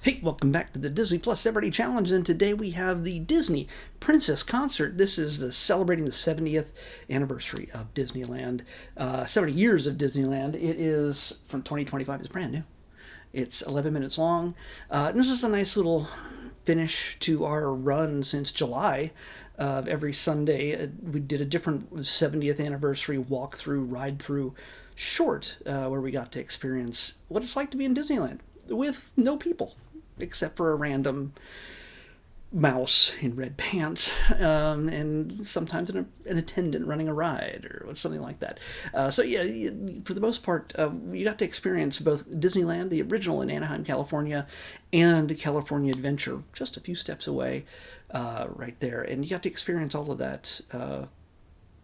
Hey, welcome back to the Disney Plus Celebrity Challenge, and today we have the Disney Princess Concert. This is celebrating the 70th anniversary of Disneyland, 70 years of Disneyland. It is from 2025. It's brand new. It's 11 minutes long. And this is a nice little finish to our run since July. Every Sunday, we did a different 70th anniversary walkthrough, ride-through short, where we got to experience what it's like to be in Disneyland with no people, except for a random mouse in red pants, and sometimes an attendant running a ride or something like that. So yeah, for the most part, you got to experience both Disneyland, the original in Anaheim, California, and California Adventure, just a few steps away, right there. And you got to experience all of that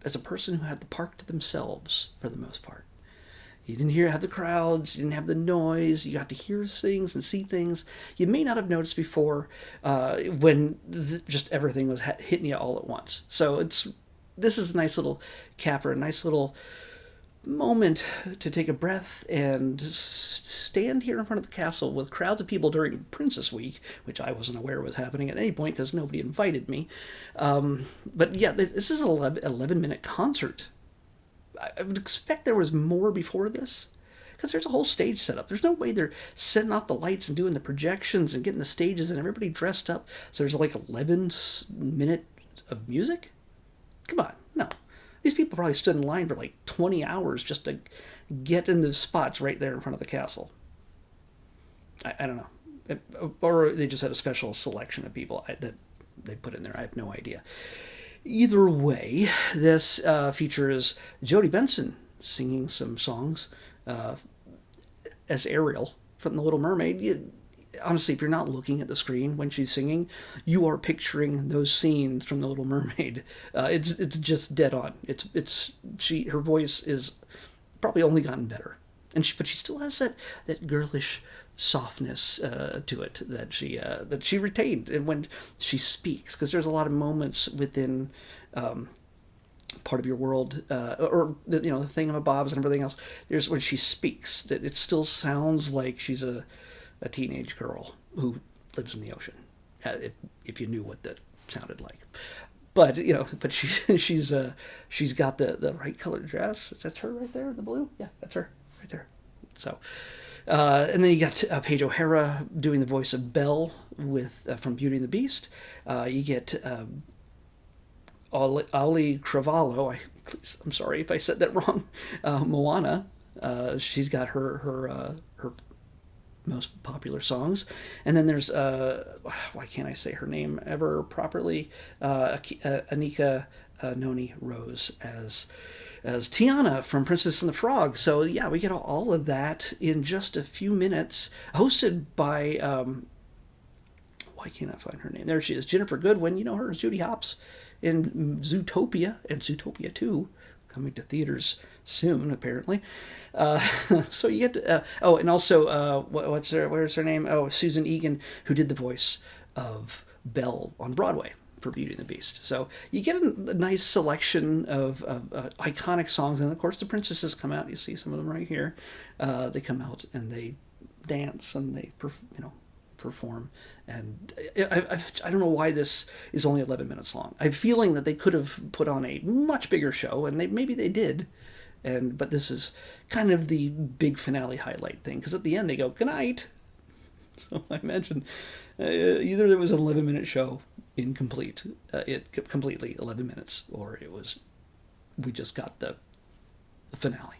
as a person who had the park to themselves for the most part. You didn't have the crowds, you didn't have the noise, you got to hear things and see things you may not have noticed before, when just everything was hitting you all at once. So this is a nice little capper, a nice little moment to take a breath and stand here in front of the castle with crowds of people during Princess Week, which I wasn't aware was happening at any point because nobody invited me. But yeah, this is an 11-minute concert. I would expect there was more before this, because there's a whole stage set up. There's no way they're setting off the lights and doing the projections and getting the stages and everybody dressed up. So there's like 11 minutes of music? Come on, no. These people probably stood in line for like 20 hours just to get in the spots right there in front of the castle. I don't know. Or they just had a special selection of people that they put in there. I have no idea. Either way, this features Jodie Benson singing some songs as Ariel from The Little Mermaid. Honestly, if you're not looking at the screen when she's singing, you are picturing those scenes from The Little Mermaid. It's just dead on. Her voice is probably only gotten better, but she still has that girlish softness to it that she retained, and when she speaks, because there's a lot of moments within part of your world, or the thingamabobs and everything else. There's when she speaks that it still sounds like she's a teenage girl who lives in the ocean, if you knew what that sounded like. But she's got the right colored dress. That's her right there, the blue. Yeah, that's her right there. So. And then you got Paige O'Hara doing the voice of Belle from Beauty and the Beast. You get Auli'i Cravalho. I'm sorry if I said that wrong. Moana. She's got her most popular songs. And then there's why can't I say her name ever properly? Anika Noni Rose as Tiana from Princess and the Frog. So yeah, we get all of that in just a few minutes, hosted by why can't I find her name? There she is, Jennifer Goodwin. You know her as Judy Hopps in Zootopia and Zootopia 2, coming to theaters soon apparently. So you get and also where's her name? Oh, Susan Egan, who did the voice of Belle on Broadway for Beauty and the Beast. So you get a nice selection of iconic songs, and of course the princesses come out. You see some of them right here. They come out and they dance and they perform. And I don't know why this is only 11 minutes long. I'm feeling that they could have put on a much bigger show, and maybe they did. But this is kind of the big finale highlight thing, because at the end they go, "Good night." So I imagine either there was an 11-minute show incomplete, completely 11 minutes, or we just got the finale.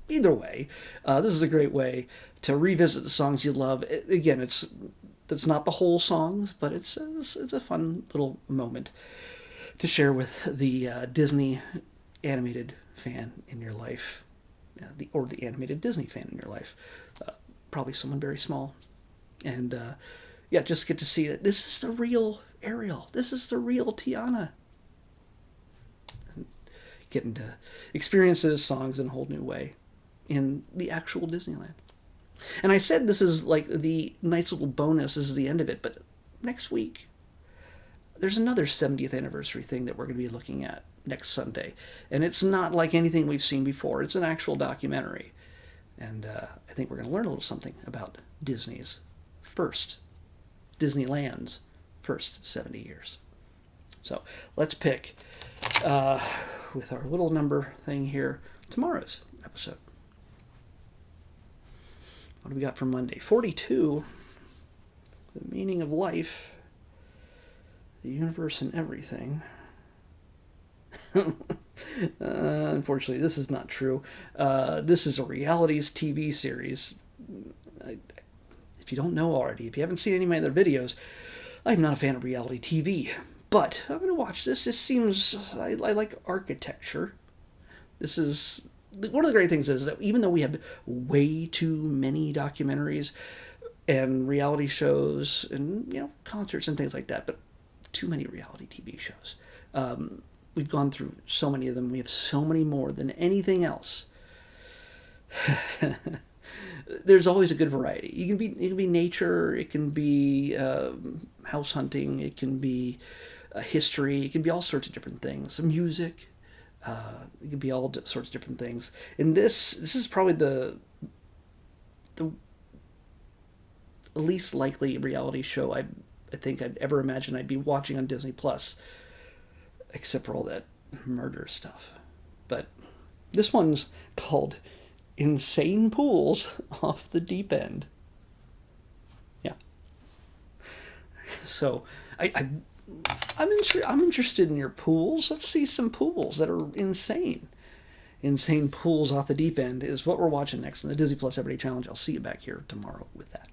Either way, this is a great way to revisit the songs you love. Again, it's not the whole songs, but it's a fun little moment to share with the Disney animated fan in your life, or the animated Disney fan in your life. Probably someone very small. And just get to see that this is the real Ariel. This is the real Tiana. And getting to experience those songs in a whole new way in the actual Disneyland. And I said this is like the nice little bonus. This is the end of it. But next week, there's another 70th anniversary thing that we're going to be looking at next Sunday. And it's not like anything we've seen before. It's an actual documentary. And I think we're going to learn a little something about Disney's first Disneyland's first 70 years. So let's pick, with our little number thing here, tomorrow's episode. What do we got for Monday? 42, the meaning of life, the universe and everything. Unfortunately, this is not true. This is a realities TV series. If you don't know already, if you haven't seen any of my other videos, I'm not a fan of reality TV. But I'm going to watch this. This seems... I like architecture. This is... One of the great things is that even though we have way too many documentaries and reality shows and, you know, concerts and things like that, but too many reality TV shows. We've gone through so many of them. We have so many more than anything else. There's always a good variety. It can be nature. It can be house hunting. It can be history. It can be all sorts of different things. Music. It can be all sorts of different things. And this is probably the least likely reality show I think I'd ever imagine I'd be watching on Disney Plus, except for all that murder stuff. But this one's called Insane Pools Off the Deep End. Yeah. So I'm interested in your pools. Let's see some pools that are insane. Insane Pools Off the Deep End is what we're watching next in the Disney Plus Everyday Challenge. I'll see you back here tomorrow with that.